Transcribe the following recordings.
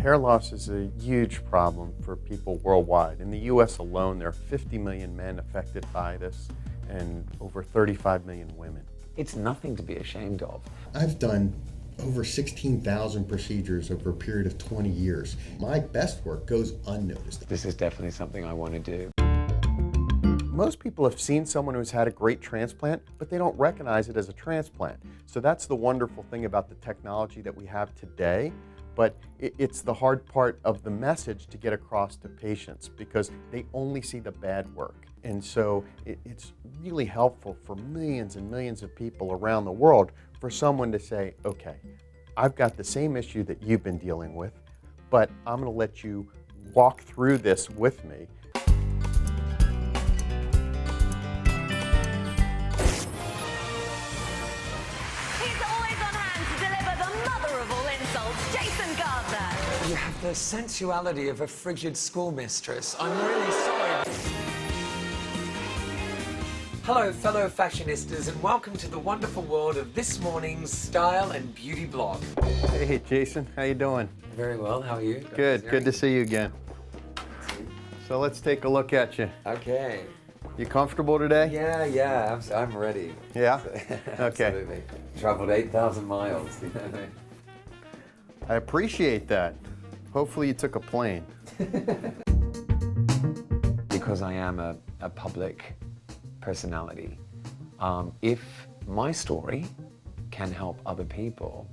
Hair loss is a huge problem for people worldwide. In the US alone, there are 50 million men affected by this and over 35 million women. It's nothing to be ashamed of. I've done over 16,000 procedures over a period of 20 years. My best work goes unnoticed. This is definitely something I want to do. Most people have seen someone who's had a great transplant, but they don't recognize it as a transplant. So that's the wonderful thing about the technology that we have today. But it's the hard part of the message to get across to patients because they only see the bad work. And so it's really helpful for millions and millions of people around the world for someone to say, okay, I've got the same issue that you've been dealing with, but I'm going to let you walk through this with me. You have the sensuality of a frigid schoolmistress. I'm really sorry. Hello, fellow fashionistas, and welcome to the wonderful world of this morning's style and beauty blog. Hey, Jason, how you doing? Very well, how are you? Good, good to see you again. So let's take a look at you. Okay. You comfortable today? Yeah, I'm ready. Yeah? Okay. Absolutely. Traveled 8,000 miles. I appreciate that. Hopefully you took a plane. Because I am a public personality, if my story can help other people,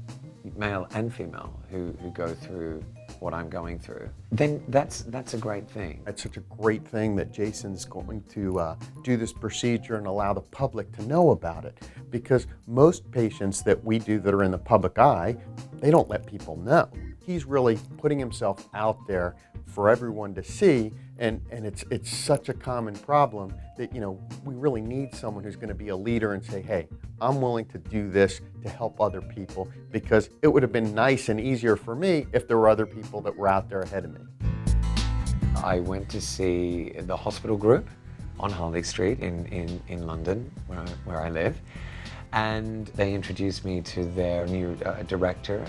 male and female, who go through what I'm going through, then that's a great thing. It's such a great thing that Jason's going to do this procedure and allow the public to know about it, because most patients that we do that are in the public eye, they don't let people know. He's really putting himself out there for everyone to see, and it's such a common problem that, you know, we really need someone who's going to be a leader and say, hey, I'm willing to do this to help other people, because it would have been nice and easier for me if there were other people that were out there ahead of me. I went to see the hospital group on Harley Street in London, where I live. And they introduced me to their new director,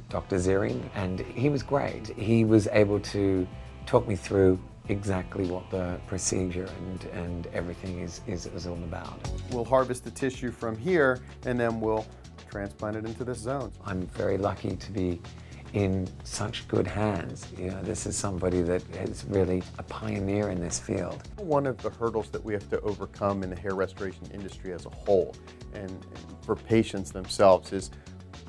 Dr. Ziering, and he was great. He was able to talk me through exactly what the procedure and everything is all about. We'll harvest the tissue from here, and then we'll transplant it into this zone. I'm very lucky to be in such good hands. You know, this is somebody that is really a pioneer in this field. One of the hurdles that we have to overcome in the hair restoration industry as a whole, and for patients themselves, is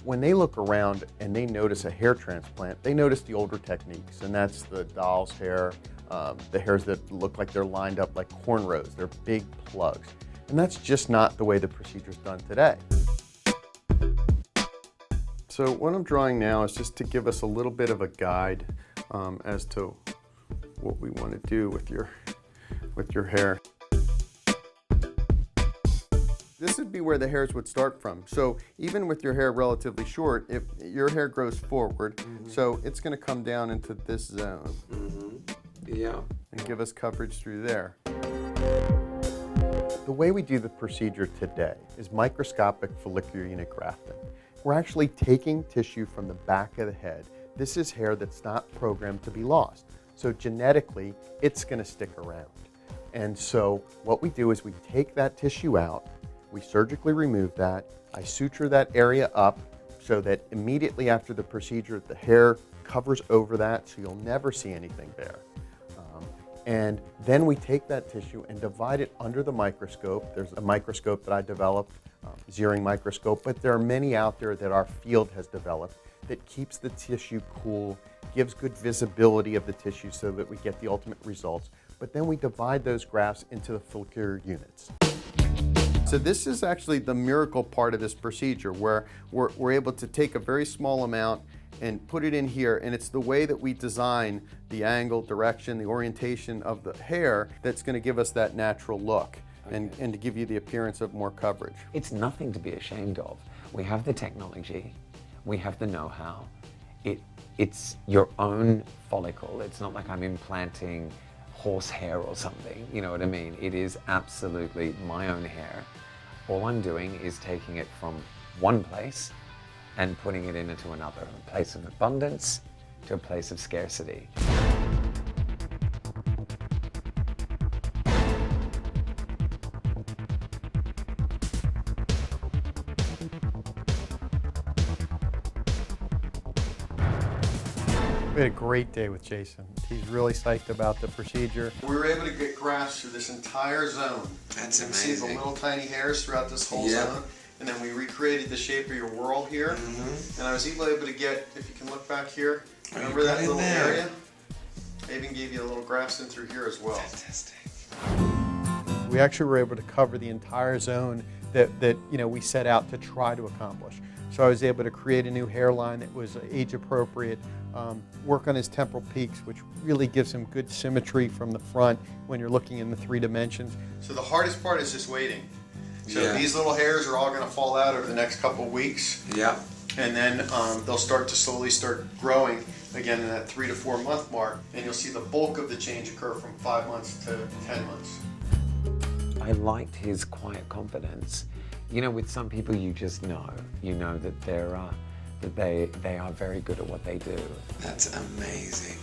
when they look around and they notice a hair transplant, they notice the older techniques, and that's the doll's hair, the hairs that look like they're lined up like cornrows, they're big plugs. And that's just not the way the procedure's done today. So what I'm drawing now is just to give us a little bit of a guide as to what we want to do with your hair. This would be where the hairs would start from. So even with your hair relatively short, if your hair grows forward, so it's going to come down into this zone. Yeah. And give us coverage through there. The way we do the procedure today is microscopic follicular unit grafting. We're actually taking tissue from the back of the head. This is hair that's not programmed to be lost. So genetically, it's going to stick around. And so what we do is we take that tissue out, we surgically remove that, I suture that area up so that immediately after the procedure, the hair covers over that, so you'll never see anything there. And then we take that tissue and divide it under the microscope. There's a microscope that I developed, Ziering microscope, but there are many out there that our field has developed that keeps the tissue cool, gives good visibility of the tissue so that we get the ultimate results. But then we divide those grafts into the follicular units. So this is actually the miracle part of this procedure, where we're able to take a very small amount and put it in here, and it's the way that we design the angle, direction, the orientation of the hair that's going to give us that natural look. And to give you the appearance of more coverage. It's nothing to be ashamed of. We have the technology, we have the know-how. It's your own follicle. It's not like I'm implanting horse hair or something, you know what I mean? It is absolutely my own hair. All I'm doing is taking it from one place and putting it into another, a place of abundance to a place of scarcity. We had a great day with Jason. He's really psyched about the procedure. We were able to get grafts through this entire zone. That's You can see the amazing. little tiny hairs throughout this whole Yeah. zone. And then we recreated the shape of your whorl here. And I was able to get, if you can look back here, Oh, remember you that got in little there. area? I even gave you a little grafts in through here as well. Fantastic. We actually were able to cover the entire zone that we set out to try to accomplish. So I was able to create a new hairline that was age appropriate, work on his temporal peaks, which really gives him good symmetry from the front when you're looking in the 3 dimensions. So the hardest part is just waiting. So Yeah. these little hairs are all going to fall out over the next couple of weeks. Yeah. And then they'll start to slowly start growing again in that 3 to 4 month mark. And you'll see the bulk of the change occur from 5 months to 10 months. I liked his quiet confidence. You know, with some people you just know, that they are very good at what they do. That's amazing.